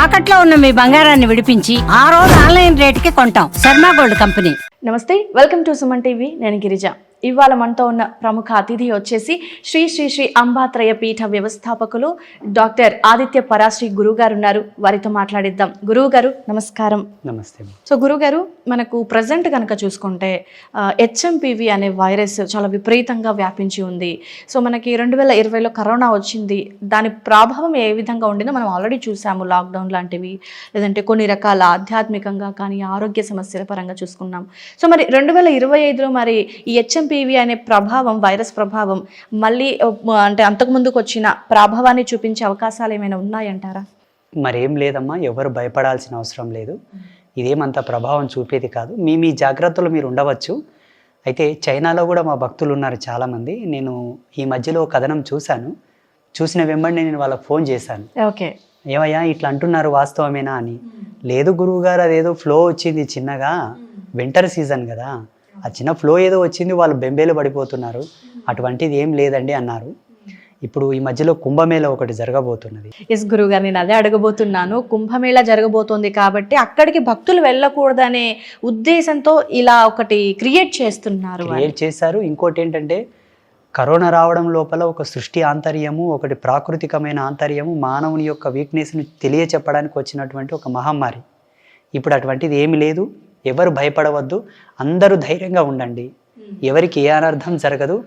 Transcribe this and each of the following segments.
తాకట్లో ఉన్న మీ బంగారాన్ని విడిపించి ఆ రోజు ఆన్లైన్ రేటుకి కొంటాం. Sharma gold company. నమస్తే, వెల్కమ్ టు సుమన్ టీవీ. నేను గిరిజ. ఇవాళ మనతో ఉన్న ప్రముఖ అతిథి వచ్చేసి శ్రీ శ్రీ శ్రీ అంబాత్రయ పీఠ వ్యవస్థాపకులు డాక్టర్ ఆదిత్య పరాశ్రీ గురువు గారు ఉన్నారు. వారితో మాట్లాడిద్దాం. గురువు గారు నమస్కారం. నమస్తే. సో గురువు గారు, మనకు ప్రజెంట్ కనుక చూసుకుంటే హెచ్ఎంపివి అనే వైరస్ చాలా విపరీతంగా వ్యాపించి ఉంది. సో మనకి 2020లో కరోనా వచ్చింది. దాని ప్రభావం ఏ విధంగా ఉండిందో మనం ఆల్రెడీ చూసాము. లాక్డౌన్ లాంటివి, లేదంటే కొన్ని రకాల ఆధ్యాత్మికంగా కానీ ఆరోగ్య సమస్యల పరంగా చూసుకున్నాం. సో మరి 2025లో మరి ఈ హెచ్ఎంపివి అనే ప్రభావం, వైరస్ ప్రభావం మళ్ళీ అంటే అంతకుముందుకు వచ్చిన ప్రభావాన్ని చూపించే అవకాశాలు ఏమైనా ఉన్నాయంటారా? మరేం లేదమ్మా, ఎవరు భయపడాల్సిన అవసరం లేదు. ఇదేమంత ప్రభావం చూపేది కాదు. మీ జాగ్రత్తలు మీరు ఉండవచ్చు. అయితే చైనాలో కూడా మా భక్తులు ఉన్నారు చాలామంది. నేను ఈ మధ్యలో కథనం చూసిన వెంబడి నేను వాళ్ళకి ఫోన్ చేశాను. ఓకే, ఏమయ్యా ఇట్లా అంటున్నారు, వాస్తవమేనా అని. లేదు గురువు గారు, అదేదో ఫ్లో వచ్చింది చిన్నగా, వింటర్ సీజన్ కదా, ఆ చిన్న ఫ్లో ఏదో వచ్చింది, వాళ్ళు బెంబేలు పడిపోతున్నారు, అటువంటిది ఏం లేదండి అన్నారు. ఇప్పుడు ఈ మధ్యలో కుంభమేళ ఒకటి జరగబోతున్నది. ఎస్ గురువు గారు, నేను అదే అడగబోతున్నాను. కుంభమేళ జరగబోతోంది కాబట్టి అక్కడికి భక్తులు వెళ్ళకూడదనే ఉద్దేశంతో ఇలా ఒకటి క్రియేట్ చేశారు. ఇంకోటి ఏంటంటే, కరోనా రావడం లోపల ఒక సృష్టి ఆంతర్యము, ఒకటి ప్రాకృతికమైన ఆంతర్యము, మానవుని యొక్క వీక్నెస్ని తెలియచెప్పడానికి వచ్చినటువంటి ఒక మహమ్మారి. ఇప్పుడు అటువంటిది ఏమి లేదు. ఎవరు భయపడవద్దు, అందరూ ధైర్యంగా ఉండండి. ఎవరికి ఏ అనర్థం జరగదు.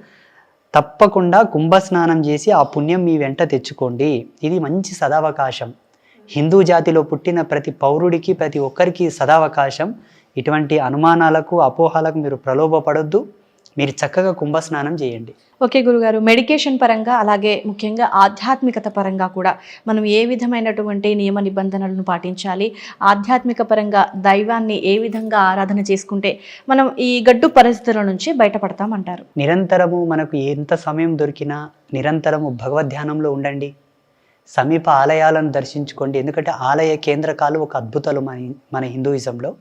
తప్పకుండా కుంభస్నానం చేసి ఆ పుణ్యం మీ వెంట తెచ్చుకోండి. ఇది మంచి సదావకాశం. హిందూ జాతిలో పుట్టిన ప్రతి పౌరుడికి, ప్రతి ఒక్కరికి సదావకాశం. ఇటువంటి అనుమానాలకు, అపోహలకు మీరు ప్రలోభపడొద్దు. మీరు చక్కగా కుంభస్నానం చేయండి. ఓకే గురుగారు, మెడికేషన్ పరంగా అలాగే ముఖ్యంగా ఆధ్యాత్మికత పరంగా కూడా మనం ఏ విధమైనటువంటి నియమ నిబంధనలను పాటించాలి? ఆధ్యాత్మిక పరంగా దైవాన్ని ఏ విధంగా ఆరాధన చేసుకుంటే మనం ఈ గడ్డు పరిస్థితుల నుంచి బయటపడతామంటారు? నిరంతరము మనకు ఎంత సమయం దొరికినా నిరంతరము భగవద్ధ్యానంలో ఉండండి. సమీప ఆలయాలను దర్శించుకోండి. ఎందుకంటే ఆలయ కేంద్రకాలు ఒక అద్భుతాలు మన హిందూయిజంలో.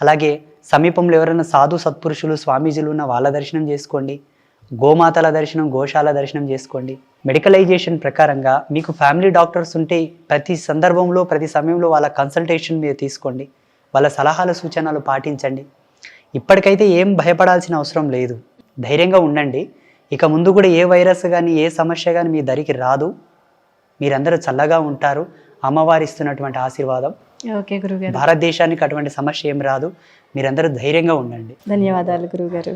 అలాగే సమీపంలో ఎవరైనా సాధు సత్పురుషులు, స్వామీజీలు ఉన్న వాళ్ళ దర్శనం చేసుకోండి. గోమాతల దర్శనం, గోశాల దర్శనం చేసుకోండి. మెడికలైజేషన్ ప్రకారంగా మీకు ఫ్యామిలీ డాక్టర్స్ ఉంటే ప్రతి సందర్భంలో, ప్రతి సమయంలో వాళ్ళ కన్సల్టేషన్ మీరు తీసుకోండి. వాళ్ళ సలహాలు, సూచనలు పాటించండి. ఇప్పటికైతే ఏం భయపడాల్సిన అవసరం లేదు. ధైర్యంగా ఉండండి. ఇక ముందు కూడా ఏ వైరస్ కానీ, ఏ సమస్య కానీ మీ దరికి రాదు. మీరందరూ చల్లగా ఉంటారు. అమ్మవారి ఇస్తున్నటువంటి ఆశీర్వాదం. ఓకే గురుగారు, భారతదేశానికి అటువంటి సమస్య ఏం రాదు. మీరందరూ ధైర్యంగా ఉండండి. ధన్యవాదాలు గురుగారు.